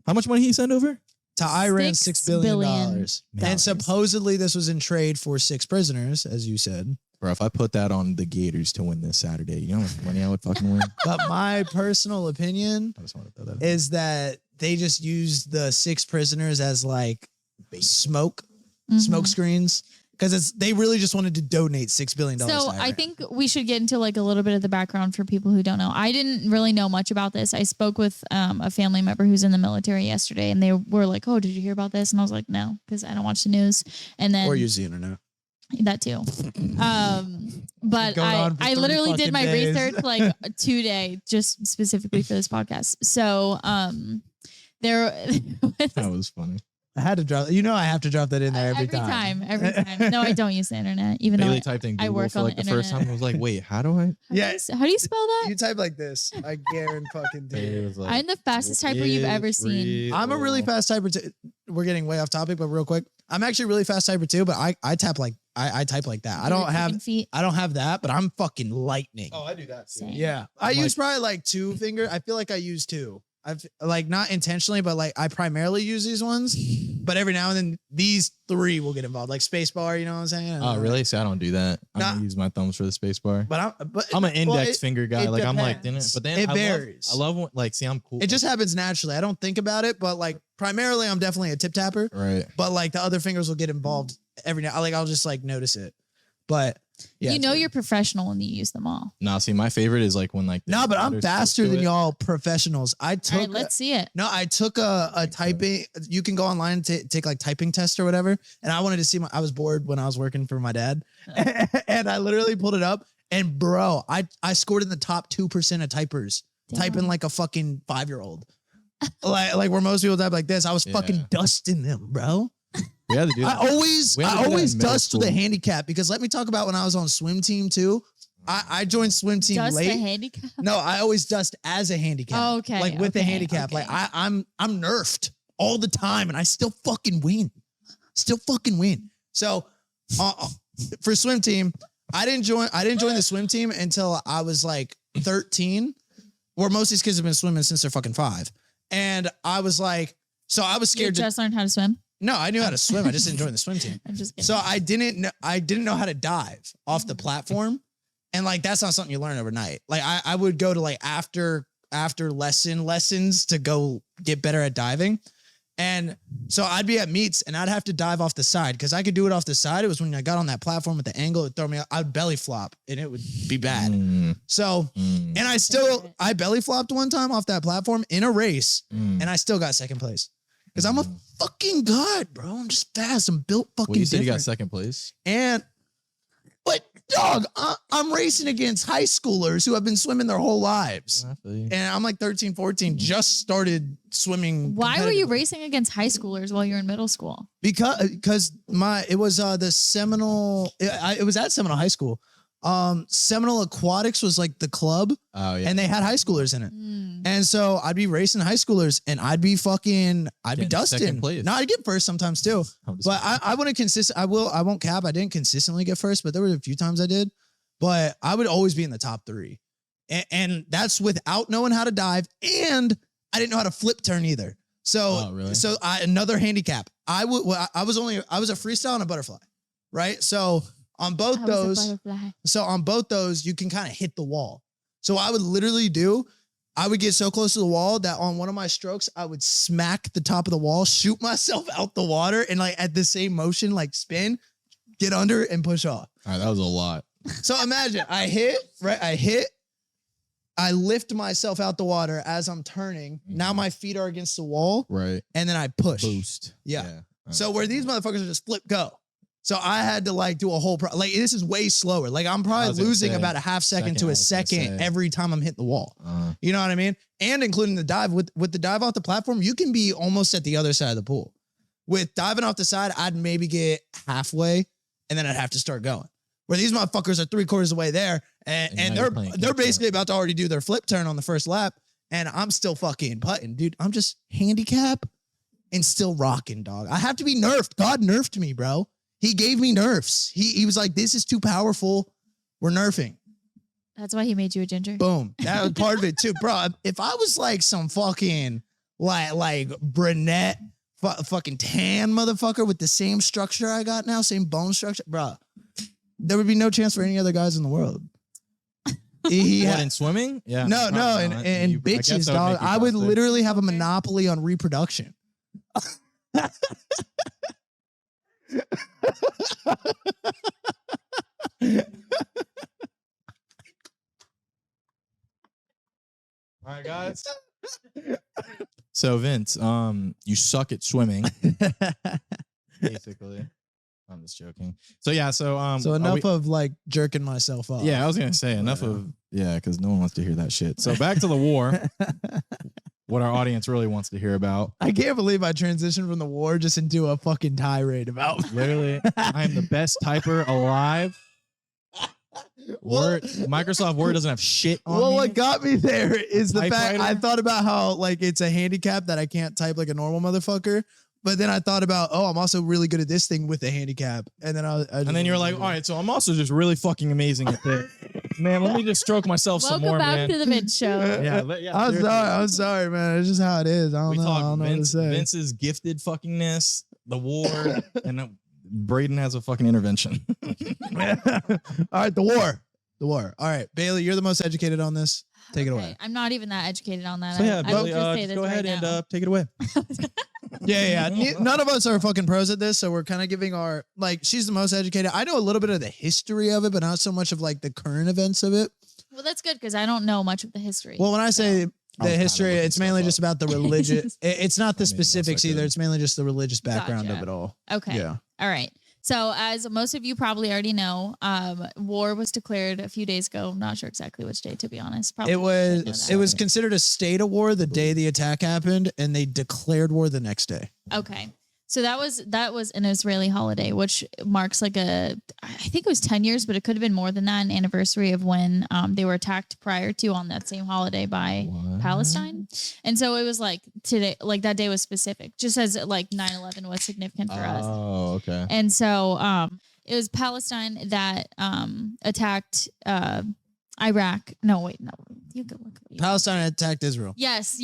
How much money he send over? To Iran, $6 billion. And supposedly this was in trade for 6 prisoners, as you said. Bro, if I put that on the Gators to win this Saturday, you know how much money I would fucking win? But my personal opinion is that they just used the 6 prisoners as like smoke screens. Because they really just wanted to donate $6 billion. So I think we should get into like a little bit of the background for people who don't know. I didn't really know much about this. I spoke with a family member who's in the military yesterday, and they were like, "Oh, did you hear about this?" And I was like, "No," because I don't watch the news. And then or use the internet. That too. But I literally did my research like today, just specifically for this podcast. So there that was funny. I had to drop. You know, I have to drop that in there every time. Every time. No, I don't use the internet. Even Bailey though typed in Google I work for on like the internet. first time. I was like, wait, how do I? How do you spell that? You type like this. I guarantee. Like, I'm the fastest typer you've ever seen. I'm a really fast typer too. We're getting way off topic, but real quick, I'm actually really fast typer too. But I type like I type like that. I don't have that, but I'm fucking lightning. Oh, I do that too. Yeah, I use probably like 2 finger. I feel like I use 2. I've like not intentionally, but like I primarily use these ones, but every now and then these 3 will get involved, like spacebar. You know what I'm saying? Oh, really? So I don't do that. I don't use my thumbs for the spacebar. But I'm an index finger guy. Like I'm like, but then it varies. I love like, see, I'm cool. It just happens naturally. I don't think about it, but like primarily, I'm definitely a tip tapper. Right. But like the other fingers will get involved every now. Like I'll just like notice it, but. Yeah, you know you're professional when you use them all. No, see, my favorite is like when like no, but I'm faster than y'all professionals. I took. All right, let's see it. No, I took a typing. You can go online and take like typing test or whatever. And I wanted to see. I was bored when I was working for my dad, and I literally pulled it up. And bro, I scored in the top 2% of typers. Damn. Typing like a fucking 5-year-old. like where most people type like this. I was fucking dusting them, bro. We had to do that. I always dust with a handicap because let me talk about when I was on swim team too. I joined swim team late. Dust a handicap? No, I always dust as a handicap. Oh, okay. Like with a handicap. Okay. Like I'm nerfed all the time and I still fucking win. So for swim team, I didn't join the swim team until I was like 13, where most of these kids have been swimming since they're fucking 5. And I was like, so I was scared. You just learned how to swim? No, I knew how to swim. I just didn't join the swim team. I'm just kidding. So I didn't know how to dive off the platform. And like, that's not something you learn overnight. Like I would go to like after lessons to go get better at diving. And so I'd be at meets and I'd have to dive off the side because I could do it off the side. It was when I got on that platform at the angle, it'd throw me out. I'd belly flop and it would be bad. So, and I belly flopped one time off that platform in a race and I still got second place because I'm a fucking god, bro. I'm just fast. I'm built fucking Well, you said different. you got second place. But dog, I'm racing against high schoolers who have been swimming their whole lives. I feel you. And I'm like 13, 14, just started swimming. Why were you competitively. racing against high schoolers while you were in middle school? Because it was the Seminole. It was at Seminole High School. Seminole Aquatics was like the club, Oh yeah. and they had high schoolers in it. And so I'd be racing high schoolers, and I'd be Getting dusting. second place. No, I'd get first sometimes too. But I wouldn't I won't cap. I didn't consistently get first, but there were a few times I did. But I would always be in the top 3. And that's without knowing how to dive. And I didn't know how to flip turn either. So, really? Another handicap. I was a freestyle and a butterfly, right? So on both those, you can kind of hit the wall. So I would literally I would get so close to the wall that on one of my strokes, I would smack the top of the wall, shoot myself out the water, and like at the same motion, like spin, get under and push off. All right, that was a lot. So imagine I hit, I lift myself out the water as I'm turning. Now my feet are against the wall. Right. And then I push. Boost. Yeah. So where these motherfuckers are just flip go. So I had to like do a whole this is way slower. Like I'm probably losing about a half second to a second every time I'm hitting the wall. You know what I mean? And including the dive with the dive off the platform, you can be almost at the other side of the pool. With diving off the side, I'd maybe get halfway and then I'd have to start going. Where these motherfuckers are 3/4 of the way there and they're basically about to already do their flip turn on the first lap and I'm still fucking putting. Dude, I'm just handicap and still rocking, dog. I have to be nerfed. God nerfed me, bro. He gave me nerfs. He was like, this is too powerful. We're nerfing. That's why he made you a ginger. Boom. That was part of it too, bro. If I was like some fucking like brunette fucking tan motherfucker with the same structure I got now, same bone structure, bro, there would be no chance for any other guys in the world. What, in swimming? Yeah. No, and bitches, dog. I would literally have a monopoly on reproduction. All right, guys. So Vince, you suck at swimming. Basically. I'm just joking. So yeah, so enough of like jerking myself off. Yeah, I was gonna say enough of because no one wants to hear that shit. So back to the war. What our audience really wants to hear about. I can't believe I transitioned from the war just into a fucking tirade about. Literally, I am the best typer alive. Word, Microsoft Word doesn't have shit on me. What got me there is the fact I thought about how like it's a handicap that I can't type like a normal motherfucker. But then I thought about, I'm also really good at this thing with the handicap. And then and then you're like, all right, so I'm also just really fucking amazing at this. Man, let me just stroke myself some more, man. Welcome back to the Vince Show. I'm sorry, man. It's just how it is. I don't know what to say. Vince's gifted fuckingness, the war, and Braden has a fucking intervention. All right, the war. All right, Bailey, you're the most educated on this. Take it away. I'm not even that educated on that. So yeah, Bailey, go ahead and take it away. Yeah. None of us are fucking pros at this, so we're kind of giving our she's the most educated. I know a little bit of the history of it, but not so much of like the current events of it. Well, that's good because I don't know much of the history. Well, when I say the history, it's mainly just about the religious. It's not the specifics either. It's mainly just the religious background of it all. Okay. Yeah. All right. So as most of you probably already know, war was declared a few days ago. I'm not sure exactly which day, to be honest. Probably it was considered a state of war the day the attack happened, and they declared war the next day. Okay. So that was an Israeli holiday, which marks I think it was 10 years, but it could have been more than that, an anniversary of when they were attacked prior to on that same holiday by Palestine. And so it was like today, like that day was specific, just as like 9/11 was significant for us. Oh, okay. And so it was Palestine that attacked Iraq. No. You go look. Palestine attacked Israel. Yes.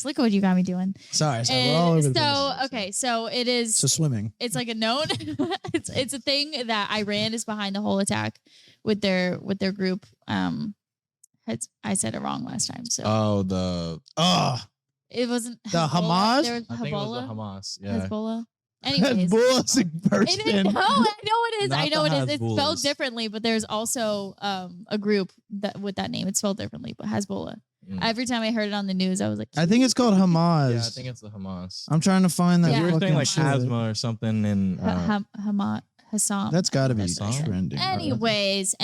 Look at what you got me doing. Sorry. We're all over the place. So, okay. So it is. So swimming. It's like a known. it's a thing that Iran is behind the whole attack with their group. I said it wrong last time. So. It wasn't The Hezbollah. Hamas? There was I think it was the Hezbollah. Hamas. Yeah. Hezbollah. Anyways. Hezbollah's a It person. is, no, I know it is. Not I know the it is. It's spelled Hezbollahs. differently, but there's also a group that with that name. It's spelled differently, but Hezbollah. Mm. Every time I heard it on the news, I was like, I think it's called Hamas. Yeah, I think it's the Hamas. I'm trying to find that. Yeah. You were saying fucking like shit. Hasma or something in Hassam. That's got to be Hassan. trending. Anyways,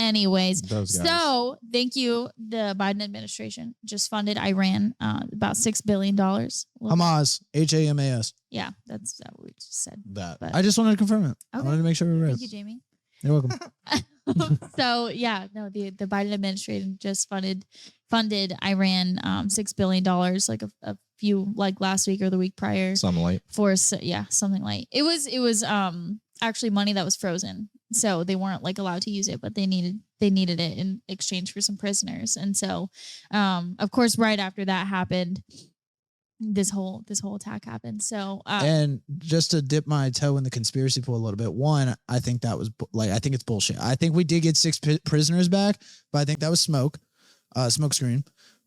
those guys. so thank you. The Biden administration just funded Iran about $6 billion. Hamas, Hamas. Yeah, that's what we just said. that. But I just wanted to confirm it. I Okay. wanted to make sure we were right. thank you, Jamie. You're welcome. So yeah, no, the Biden administration just funded Iran $6 billion like a few like last week or the week prior Some light. for something like it was actually money that was frozen, so they weren't like allowed to use it, but they needed it in exchange for some prisoners. And so of course right after that happened, this whole attack happened. So And just to dip my toe in the conspiracy pool a little bit, one, I think that was I think it's bullshit. I think we did get 6 prisoners back, but I think that was smoke screen.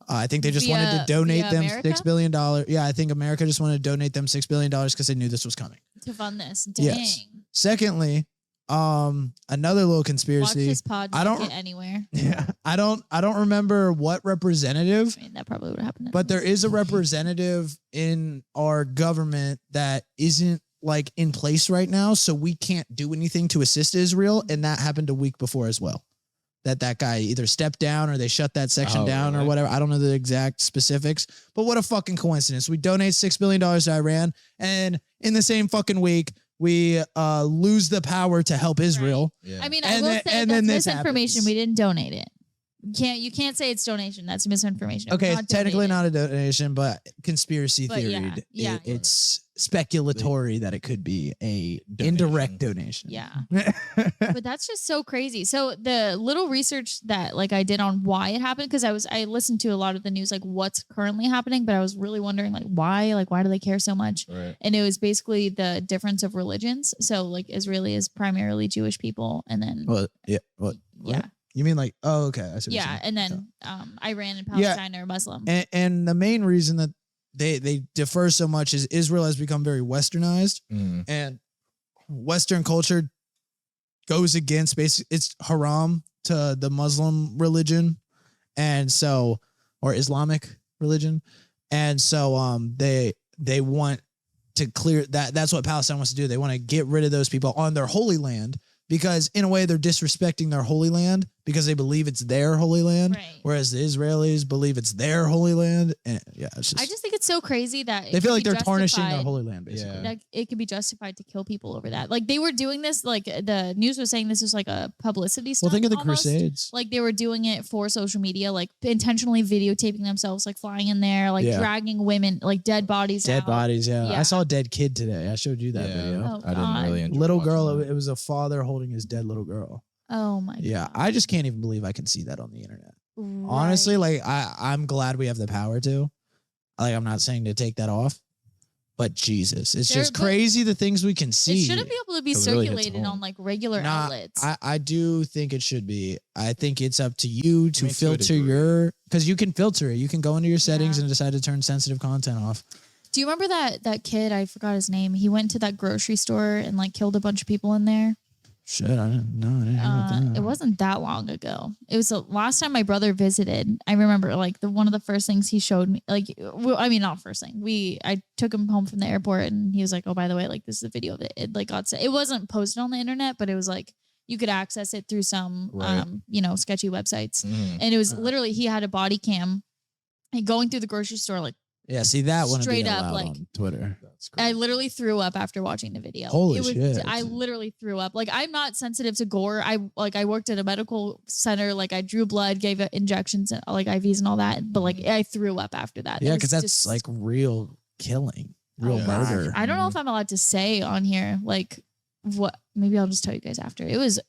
I think they just wanted to donate via them America? $6 billion. Yeah, I think America just wanted to donate them $6 billion because they knew this was coming. to fund this, dang. Yes. Secondly, another little Watch conspiracy. this pod I not don't- get anywhere. Yeah, I don't remember what representative, I mean, that probably would happen. but there is a representative in our government that isn't like in place right now, so we can't do anything to assist Israel, and that happened a week before as well. That guy either stepped down or they shut that section down or really? whatever. I don't know the exact specifics, but what a fucking coincidence. We donate $6 billion to Iran, and in the same fucking week, we lose the power to help Israel. Yeah. I mean, And I will then- say and that's then this misinformation. happens. We didn't donate it. You can't say it's donation. That's misinformation. Okay, We're it's technically donating. not a donation, but conspiracy But theory. yeah. It's speculatory that it could be a Donation. indirect donation. Yeah. But that's just so crazy. So the little research that like I did on why it happened, because I listened to a lot of the news, like what's currently happening, but I was really wondering like why do they care so much? Right. And it was basically the difference of religions. So like Israeli is primarily Jewish people, and then Well, yeah. What? yeah, You mean like? Oh, okay. I see what you're yeah, saying. and then Iran and Palestine are Muslim. And the main reason that they differ so much is Israel has become very westernized, Mm. and Western culture goes against it's haram to the Muslim religion, and so or Islamic religion, and so they want to clear that. That's what Palestine wants to do. They want to get rid of those people on their holy land, because in a way they're disrespecting their holy land because they believe it's their holy land, Right. whereas the Israelis believe it's their holy land. And yeah, it's just, I just think it's so crazy that they it feel could like be they're tarnishing their justified- holy land, basically. Yeah. That it could be justified to kill people over that. Like they were doing this, like the news was saying this was like a publicity stunt. Well, think of the almost. Crusades. Like they were doing it for social media, like intentionally videotaping themselves, like flying in there, like Yeah. dragging women, like dead bodies Dead out. bodies, yeah. Yeah. I saw a dead kid today. I showed you that Yeah. video. Oh, I didn't God. really enjoy Little watching girl, that. it was a father holding his dead little girl. Oh my Yeah, god. I just can't even believe I can see that on the internet. Right. Honestly, like I'm glad we have the power to. Like I'm not saying to take that off, but Jesus, it's There- just but crazy the things we can it see. shouldn't be able to be It really hits circulated home. on like regular Nah, outlets. I do think it should be. I think it's up to you to Me to a filter degree. your, because you can filter it. You can go into your settings Yeah. and decide to turn sensitive content off. Do you remember that kid? I forgot his name. He went to that grocery store and like killed a bunch of people in there. Shit, I didn't know. I didn't hear about that. It wasn't that long ago. It was the last time my brother visited. I remember like one of the first things he showed me, like, I mean, not first thing. I took him home from the airport and he was like, oh, by the way, like this is a video of it. It like it wasn't posted on the internet, but it was like, you could access it through some, Right. sketchy websites. Mm. And it was literally, he had a body cam and going through the grocery store. Like Yeah, see that one Straight be up, allowed like- on Twitter. That's I literally threw up after watching the video. Holy it was, shit. I literally threw up. Like I'm not sensitive to gore. I worked at a medical center. Like I drew blood, gave injections, like IVs and all that. But like I threw up after that. Yeah, It was because that's just- like real killing, real Oh, God. murder. I don't know if I'm allowed to say on here. Like what? Maybe I'll just tell you guys after. It was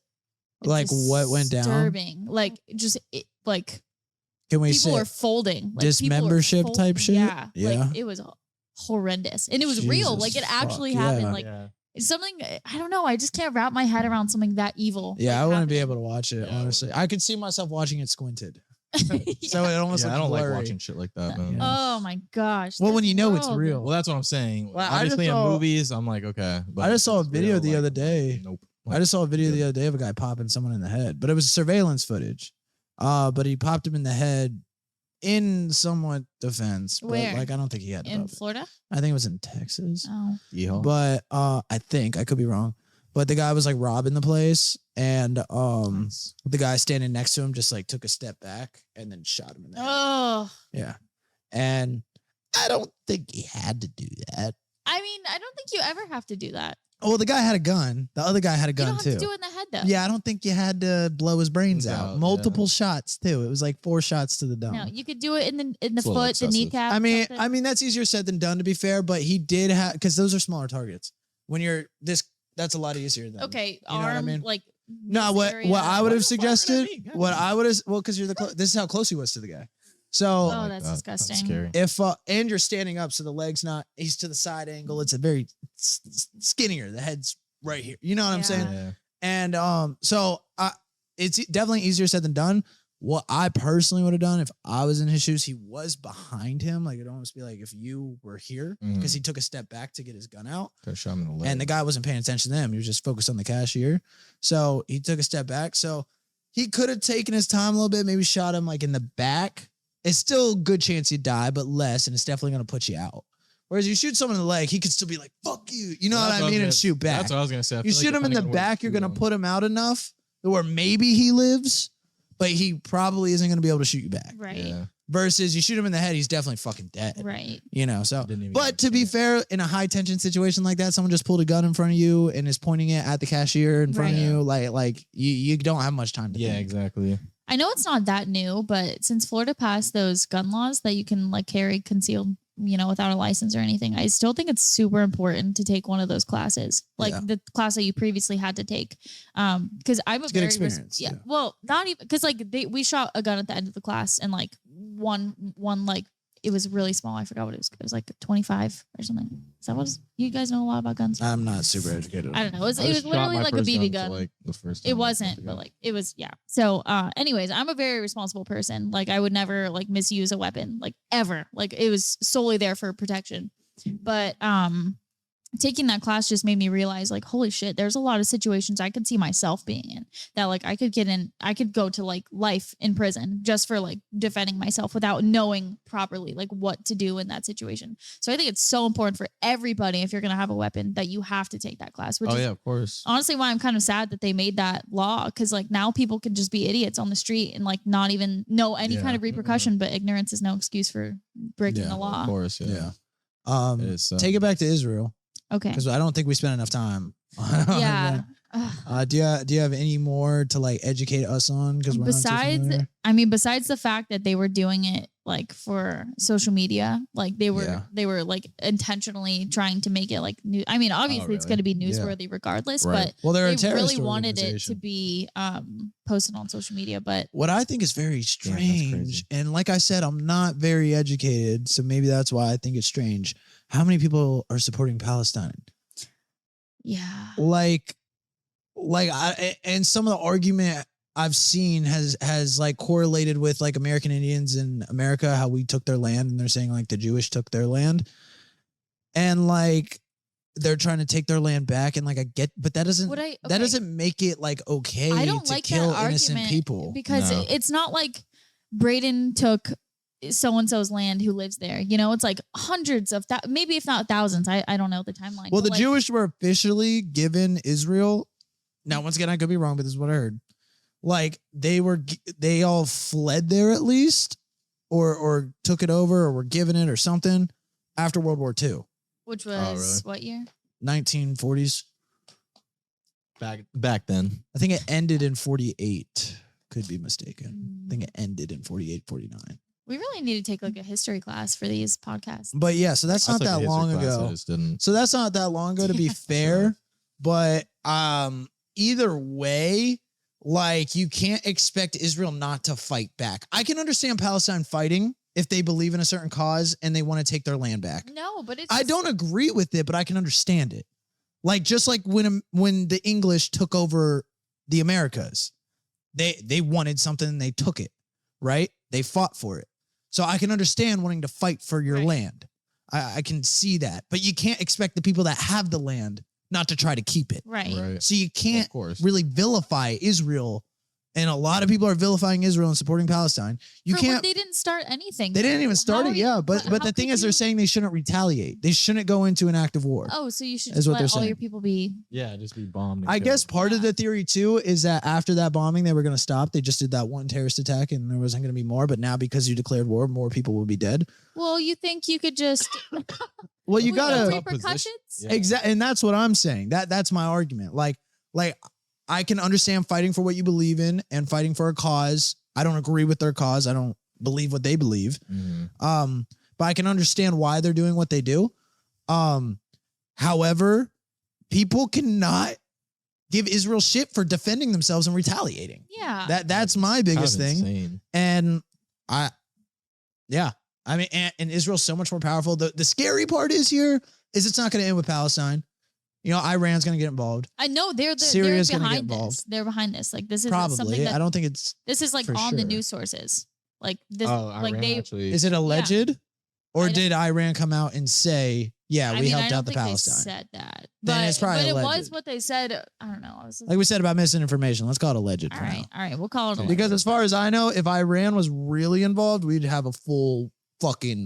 Like, what went down? disturbing. Like just like Can we people say are folding. Like, dismembership people are type shit? Yeah, Yeah. Like it was horrendous, and it was real. Jesus Like it fuck, actually yeah. happened. Like it's something I don't know. I just can't wrap my head around something that evil. Yeah, like, I wouldn't be happening. able to watch it, Yeah, I honestly. I could see myself watching it squinted. So it almost I looks don't like blurry. watching shit like that, man. Yeah. Oh my gosh. Well, when that's you know it's horrible. real. Well, that's what I'm saying. Well, I just Obviously, in saw- movies, I'm like, okay. But I just saw a it's video real, the like, other I'm like, day. nope. I just saw a video good. the other day of a guy popping someone in the head, but it was surveillance footage. But he popped him in the head in somewhat defense. But Where? like, I don't think he had to In pop it. Florida? I think it was in Texas. Oh. Yeehaw. But I think I could be wrong. But the guy was like robbing the place, and Nice. the guy standing next to him just like took a step back and then shot him in the head. Oh. Yeah, and I don't think he had to do that. I mean, I don't think you ever have to do that. Well, the guy had a gun. The other guy had a You gun don't have too. to do it in the head though. Yeah, I don't think you had to blow his brains Brains out. out, Multiple shots too. It was like 4 shots to the dome. No, you could do it in the It's a little foot, the excessive. kneecap. I something. mean that's easier said than done, to be fair. But he did have, because those are smaller targets. When you're this, that's a lot easier than Okay, you know what I arm mean? like. No, this what area. I would have Why are you suggested, firing at me? what I would have, well, because you're the this is how close he was to the guy. So Oh, that's disgusting. scary. if and you're standing up, so the leg's not, he's to the side angle. It's a very skinnier. The head's right here. You know what I'm Yeah. saying? Yeah. And so it's definitely easier said than done. What I personally would have done if I was in his shoes, he was behind him. Like, it'd almost be like if you were here, because he took a step back to get his gun out. Could have shot him in the leg. And the guy wasn't paying attention to him. He was just focused on the cashier. So he took a step back. So he could have taken his time a little bit, maybe shot him like in the back. It's still a good chance he'd die, but less, and it's definitely going to put you out. Whereas you shoot someone in the leg, he could still be like, fuck you. You know Well, what that's I was mean? gonna- And shoot back. That's what I was gonna say. I You feel shoot like him in the depending on where back, you're you going to shoot put him out enough where maybe he lives, but he probably isn't going to be able to shoot you back. Right. him. Yeah. Versus you shoot him in the head, he's definitely fucking dead. Right. You know, so. Didn't even But get to be it. fair, in a high tension situation like that, someone just pulled a gun in front of you and is pointing it at the cashier in front of Right. you. Like you don't have much time to Yeah, think. exactly. I know it's not that new, but since Florida passed those gun laws that you can like carry concealed, without a license or anything, I still think it's super important to take one of those classes, like Yeah. the class that you previously had to take. Because I'm a It's a good very experience, yeah. yeah. Well, not even because like we shot a gun at the end of the class, and like one like it was really small. I forgot what it was. It was like 25 or something. Is that what you guys know a lot about guns? I'm not super educated. I don't know. It was I just shot literally my like a first BB to, gun. Like the first It time I wasn't, shot but the like it was, yeah. So anyways, I'm a very responsible person. Like I would never like misuse a weapon, like ever. Like it was solely there for protection. But taking that class just made me realize like, holy shit, there's a lot of situations I could see myself being in that like I could go to like life in prison just for like defending myself without knowing properly like what to do in that situation. So I think it's so important for everybody, if you're going to have a weapon, that you have to take that class, which Oh is yeah, of course. honestly why I'm kind of sad that they made that law, because like now people can just be idiots on the street and like not even know any Yeah. kind of repercussion, but ignorance is no excuse for breaking Yeah, the Of law. course, Yeah. yeah. It is, Take it back to Israel, Okay. because I don't think we spent enough time. on Yeah. that. Do you have any more to like educate us on? Because Besides the fact that they were doing it like for social media, like they were like intentionally trying to make it like new. I mean, obviously it's really? going to be Yeah. newsworthy regardless, Right. well, they're a but they terrorist really wanted it to organization. be posted on social media. But What I think is very that's strange, crazy. and like I said, I'm not very educated, so maybe that's why I think it's strange. How many people are supporting Palestine? yeah, And some of the argument I've seen has like correlated with like American Indians in America, how we took their land, and they're saying like the Jewish took their land, and like they're trying to take their land back, and like I get, but that doesn't that doesn't make it like okay I don't to like kill that innocent argument people. because No. it's not like Braden took so-and-so's land who lives there. It's like hundreds of maybe if not thousands. I don't know the timeline. Well, but, the like, Jewish were officially given Israel. Now, once again, I could be wrong, but this is what I heard. Like they all fled there at least, or took it over, or were given it, or something after World War II, which really? was what year? 1940s. Back then. I think it ended in 48. Could be mistaken. I think it ended in 48, 49. We really need to take like a history class for these podcasts. But yeah, so that's I not took a that history long class, I ago. just didn't. So that's not that long ago, to be Yeah. fair. But either way, like you can't expect Israel not to fight back. I can understand Palestine fighting if they believe in a certain cause and they want to take their land back. No, but it's I don't agree with it, but I can understand it. Like just like when the English took over the Americas, they wanted something and they took it, right? They fought for it. So I can understand wanting to fight for your Right. land. I can see that. But you can't expect the people that have the land not to try to keep it. Right. Right. So you can't Of course. really vilify Israel. And a lot of people are vilifying Israel and supporting Palestine. You For can't. what, they didn't start anything. They didn't even start How it. are you- Yeah. But how the thing could is, they're you- saying they shouldn't retaliate. They shouldn't go into an active war. Oh, so you should Is just what let they're all saying. your people be. Yeah, just be bombed. and I guess killed. part of Yeah. the theory too is that after that bombing, they were going to stop. They just did that one terrorist attack and there wasn't going to be more. But now because you declared war, more people will be dead. Well, you think you could just. Well, you With got no to. repercussions. Yeah. Exactly. And that's what I'm saying. That's my argument. Like I can understand fighting for what you believe in and fighting for a cause. I don't agree with their cause. I don't believe what they believe. Mhm. But I can understand why they're doing what they do. However, people cannot give Israel shit for defending themselves and retaliating. Yeah. That's my biggest Kind of thing. insane. And I mean, and Israel's so much more powerful. The scary part is it's not going to end with Palestine. You know, Iran's going to get involved. I know they're Syria's gonna get behind involved. this. They're behind this. Like this is something Probably. that I don't think it's. this is like for on the sure. news sources. Like this, Oh, like Iran they. actually. Is it alleged, or I don't- did Iran come out and say, "Yeah, I we mean, I helped don't out the think Palestine"? they said that, Then but it's probably it was alleged. what they said. I don't know. I was Like we said about misinformation, let's call it alleged. all for right, now. all right. We'll call it a Because as far as I know, if Iran was really involved, we'd have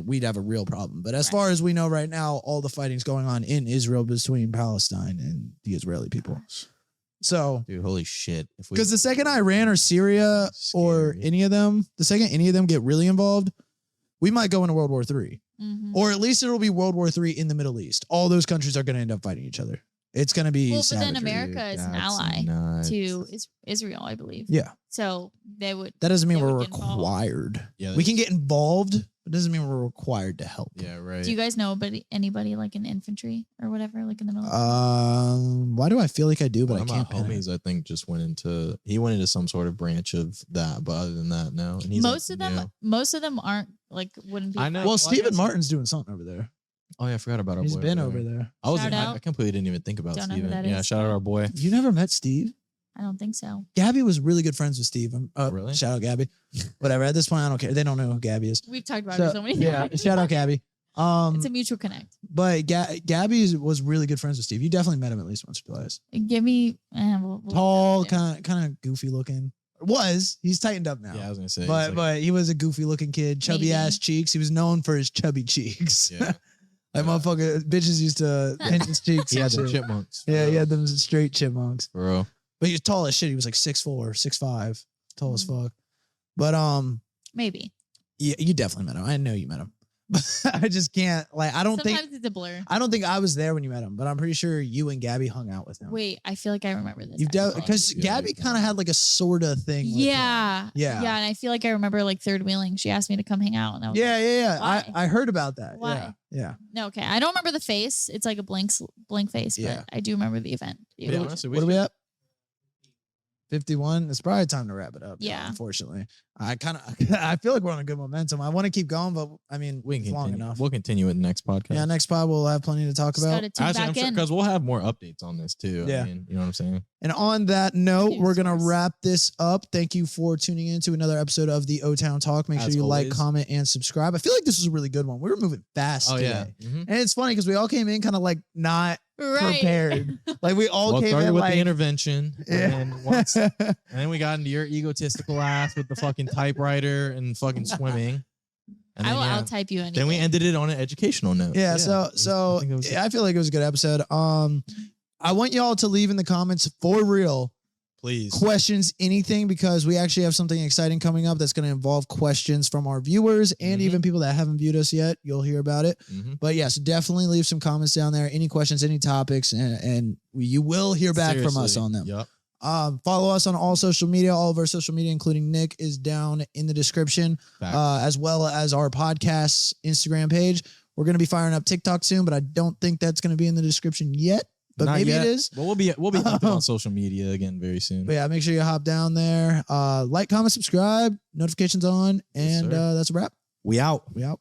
we'd have a real problem. But as Right. far as we know right now, all the fighting's going on in Israel between Palestine and the Israeli people. So, Dude, holy shit! If we because the second Iran or Syria or Scary. any of them get really involved, we might go into World War III. Mhm. Or at least it'll be World War III in the Middle East. All those countries are going to end up fighting each other. It's going to be Well, but then savagery. America is an That's ally nuts. to Israel, I believe. Yeah. So they would. That doesn't mean They we're would get involved. required. Yeah, We can get involved, but it doesn't mean we're required to help. Yeah, right. Do you guys know anybody like in infantry or whatever, like in the military? Why do I feel like I do, but One I of my can't pin it? homies, I think, just went into some sort of branch of that. But other than that, no. And he's most like, of them, yeah. most of them aren't like wouldn't be. I know. Well, Well, I Stephen guess- Martin's doing something over there. Oh yeah, I forgot about our He's boy. been over there. Shout I out. completely didn't even think about Don't know who Steven. that Yeah, is. shout out our boy. You never met Steve? I don't think so. Gabby was really good friends with Steve. Really? Shout out Gabby. Whatever. At this point, I don't care. They don't know who Gabby is. We've talked about it so many yeah. times. Shout out Gabby. It's a mutual connect. But Gabby was really good friends with Steve. You definitely met him at least once or twice. Give me we'll Tall, yeah. kind of goofy looking. He's tightened up now. Yeah, I was gonna say. But he was a goofy looking kid, chubby Maybe. ass cheeks. He was known for his chubby cheeks. yeah, Like motherfucker, bitches used to pinch his cheeks. he and had the shit. chipmunks. Yeah, he had them straight chipmunks. bro. But he was tall as shit. He was like 6'4", 6'5", tall as Mm. fuck. But Maybe. yeah, you definitely met him. I know you met him. I just can't I don't Sometimes think it's a blur. I was there when you met him, but I'm pretty sure you and Gabby hung out with him. Wait, I feel like I remember this. You've actually. because Yeah, Gabby yeah. kind of had like a sort of thing. with him. Yeah. Yeah. Yeah. And I feel like I remember like third wheeling. She asked me to come hang out. And I was like, Yeah. Why? I heard about that. Why? Yeah. no, okay. I don't remember the face. It's like a blank face, Yeah. but I do remember the event. Yeah, honestly, What are we at? 51. It's probably time to wrap it up. Yeah. Unfortunately, I feel like we're on a good momentum. I want to keep going, but I mean, We can it's long continue. enough. We'll continue with the next podcast. Yeah. Next pod we'll have plenty to talk Just about. gotta tune Actually, I'm back sure in. because we'll have more updates on this too. Yeah. I mean, you know what I'm saying? And on that note, News we're gonna source. wrap this up. Thank you for tuning in to another episode of the Otown Talk. Make sure As you like, always. comment, and subscribe. I feel like this was a really good one. We were moving fast Oh today. yeah. Mhm. And it's funny because we all came in kind of like not Right. prepared. Like we all Well, it came started in with like the intervention, Yeah. and then we got into your egotistical ass with the fucking typewriter and fucking swimming. And I will then, out type you anything. then we ended it on an educational note. Yeah, I so think it was- I feel like it was a good episode. I want y'all to leave in the comments for real please. questions, anything, because we actually have something exciting coming up that's going to involve questions from our viewers and Mhm. even people that haven't viewed us yet. You'll hear about it. Mhm. But yes, definitely leave some comments down there. Any questions, any topics, and you will hear back from us Seriously. on them. Yup. Follow us on all social media. All of our social media, including Nick, is down in the description, Facts. as well as our podcast's Instagram page. We're going to be firing up TikTok soon, but I don't think that's going to be in the description yet. But Not maybe yet, it is. But we'll be active on social media again very soon. But yeah, make sure you hop down there. Like, comment, subscribe, notifications on, Yes, and sir. that's a wrap. We out. We out.